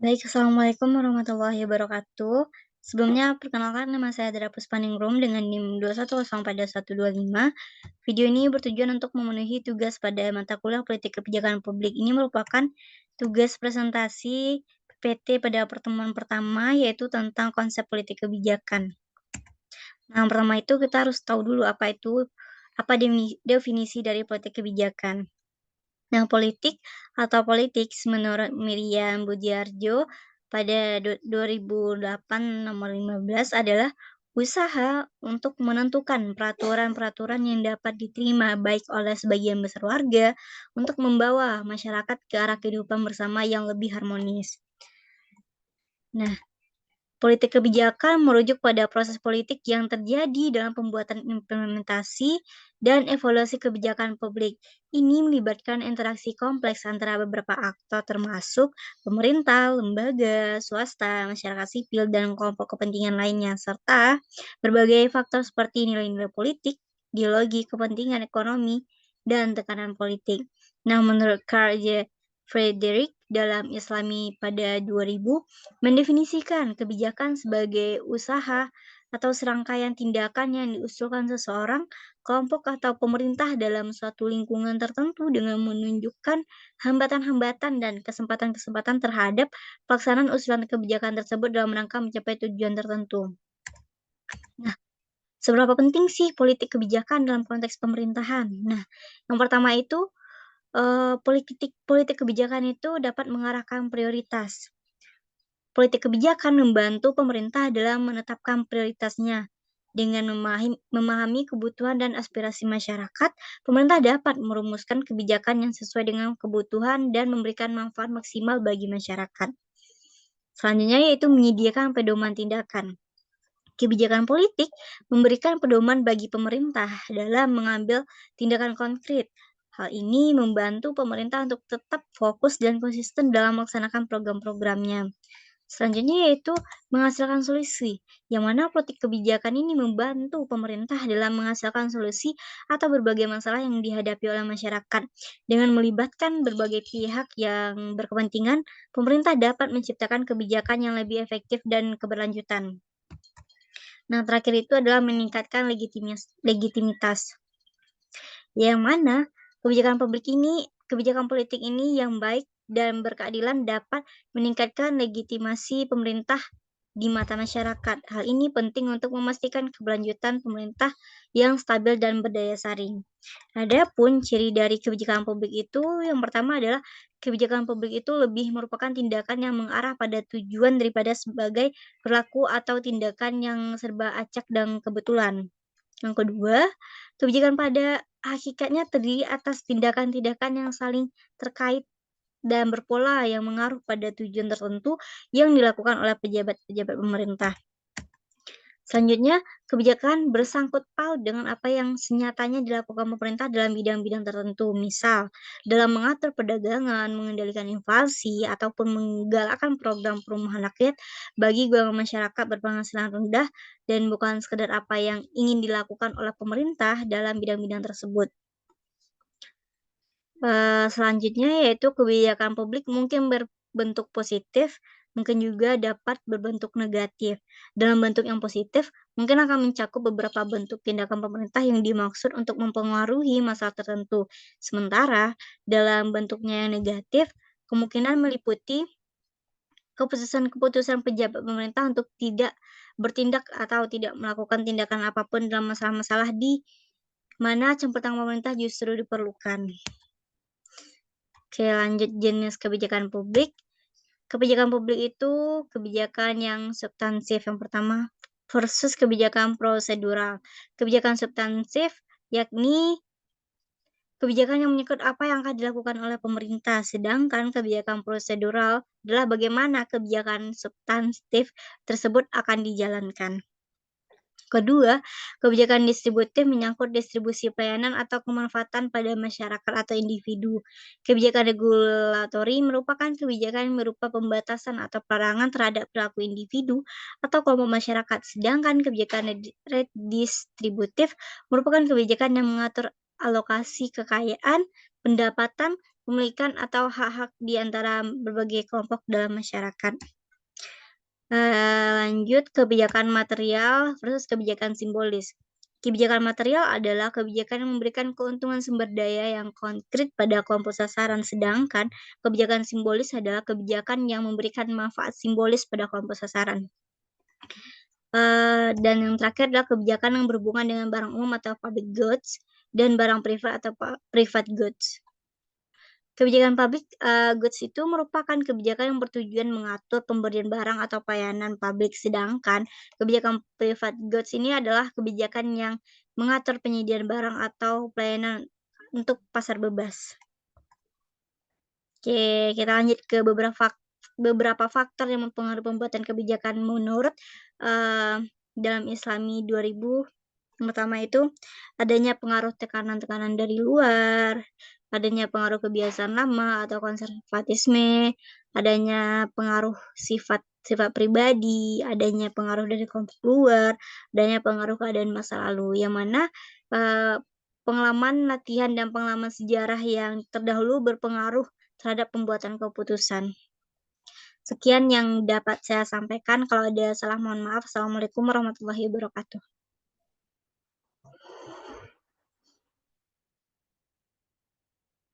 Baik, assalamualaikum warahmatullahi wabarakatuh. Sebelumnya, perkenalkan nama saya Dara Puspaningrum dengan NIM 210422125. Video ini bertujuan untuk memenuhi tugas pada mata kuliah Politik Kebijakan Publik. Ini merupakan tugas presentasi PPT pada pertemuan pertama, yaitu tentang konsep politik kebijakan. Nah, yang pertama itu kita harus tahu dulu apa definisi dari politik kebijakan. Nah, politik atau politics menurut Miriam Budiarjo pada 2008 nomor 15 adalah usaha untuk menentukan peraturan-peraturan yang dapat diterima baik oleh sebagian besar warga untuk membawa masyarakat ke arah kehidupan bersama yang lebih harmonis. Nah, politik kebijakan merujuk pada proses politik yang terjadi dalam pembuatan implementasi dan evaluasi kebijakan publik. Ini melibatkan interaksi kompleks antara beberapa aktor termasuk pemerintah, lembaga, swasta, masyarakat sipil, dan kelompok kepentingan lainnya, serta berbagai faktor seperti nilai-nilai politik, ideologi, kepentingan ekonomi, dan tekanan politik. Nah, menurut Carl J. Frederick dalam Islami pada 2000, mendefinisikan kebijakan sebagai usaha atau serangkaian tindakan yang diusulkan seseorang, kelompok atau pemerintah dalam suatu lingkungan tertentu dengan menunjukkan hambatan-hambatan dan kesempatan-kesempatan terhadap pelaksanaan usulan kebijakan tersebut dalam rangka mencapai tujuan tertentu. Nah, seberapa penting sih politik kebijakan dalam konteks pemerintahan? Nah, yang pertama itu, politik politik kebijakan itu dapat mengarahkan prioritas. Politik kebijakan membantu pemerintah dalam menetapkan prioritasnya. Dengan memahami kebutuhan dan aspirasi masyarakat, pemerintah dapat merumuskan kebijakan yang sesuai dengan kebutuhan dan memberikan manfaat maksimal bagi masyarakat. Selanjutnya yaitu menyediakan pedoman tindakan. Kebijakan politik memberikan pedoman bagi pemerintah dalam mengambil tindakan konkret. Hal ini membantu pemerintah untuk tetap fokus dan konsisten dalam melaksanakan program-programnya. Selanjutnya yaitu menghasilkan solusi, yang mana politik kebijakan ini membantu pemerintah dalam menghasilkan solusi atau berbagai masalah yang dihadapi oleh masyarakat. Dengan melibatkan berbagai pihak yang berkepentingan, pemerintah dapat menciptakan kebijakan yang lebih efektif dan keberlanjutan. Nah, terakhir itu adalah meningkatkan legitimitas, yang mana kebijakan politik ini yang baik dan berkeadilan dapat meningkatkan legitimasi pemerintah di mata masyarakat. Hal ini penting untuk memastikan keberlanjutan pemerintah yang stabil dan berdaya saing. Adapun ciri dari kebijakan publik itu, yang pertama adalah kebijakan publik itu lebih merupakan tindakan yang mengarah pada tujuan daripada sebagai perilaku atau tindakan yang serba acak dan kebetulan. Yang kedua, kebijakan pada hakikatnya terdiri atas tindakan-tindakan yang saling terkait dan berpola yang mengaruh pada tujuan tertentu yang dilakukan oleh pejabat-pejabat pemerintah. Selanjutnya, kebijakan bersangkut paut dengan apa yang senyatanya dilakukan pemerintah dalam bidang-bidang tertentu. Misal, dalam mengatur perdagangan, mengendalikan inflasi, ataupun menggalakkan program perumahan rakyat bagi golongan masyarakat berpenghasilan rendah dan bukan sekedar apa yang ingin dilakukan oleh pemerintah dalam bidang-bidang tersebut. Selanjutnya yaitu kebijakan publik mungkin berbentuk positif, mungkin juga dapat berbentuk negatif. Dalam bentuk yang positif, mungkin akan mencakup beberapa bentuk tindakan pemerintah yang dimaksud untuk mempengaruhi masalah tertentu. Sementara dalam bentuknya yang negatif, kemungkinan meliputi keputusan-keputusan pejabat pemerintah untuk tidak bertindak atau tidak melakukan tindakan apapun dalam masalah-masalah di mana campur tangan pemerintah justru diperlukan. Oke, lanjut jenis kebijakan publik. Kebijakan publik itu kebijakan yang substansif yang pertama versus kebijakan prosedural. Kebijakan substansif yakni kebijakan yang menyangkut apa yang akan dilakukan oleh pemerintah, sedangkan kebijakan prosedural adalah bagaimana kebijakan substantif tersebut akan dijalankan. Kedua, kebijakan distributif menyangkut distribusi pelayanan atau kemanfaatan pada masyarakat atau individu. Kebijakan regulatori merupakan kebijakan yang berupa pembatasan atau pelarangan terhadap perilaku individu atau kelompok masyarakat, sedangkan kebijakan redistributif merupakan kebijakan yang mengatur alokasi kekayaan, pendapatan, pemilikan atau hak-hak di antara berbagai kelompok dalam masyarakat. Lanjut kebijakan material versus kebijakan simbolis. Kebijakan material adalah kebijakan yang memberikan keuntungan sumber daya yang konkret pada kelompok sasaran, sedangkan kebijakan simbolis adalah kebijakan yang memberikan manfaat simbolis pada kelompok sasaran. Dan yang terakhir adalah kebijakan yang berhubungan dengan barang umum atau public goods dan barang privat atau private goods. Kebijakan public goods itu merupakan kebijakan yang bertujuan mengatur pemberian barang atau pelayanan publik, sedangkan kebijakan private goods ini adalah kebijakan yang mengatur penyediaan barang atau pelayanan untuk pasar bebas. Oke, kita lanjut ke beberapa faktor yang mempengaruhi pembuatan kebijakan menurut dalam Islami 2000. Yang pertama itu adanya pengaruh tekanan-tekanan dari luar, adanya pengaruh kebiasaan lama atau konservatisme, adanya pengaruh sifat pribadi, adanya pengaruh dari kelompok luar, adanya pengaruh keadaan masa lalu, yang mana pengalaman, latihan, dan pengalaman sejarah yang terdahulu berpengaruh terhadap pembuatan keputusan. Sekian yang dapat saya sampaikan, kalau ada salah mohon maaf. Assalamualaikum warahmatullahi wabarakatuh.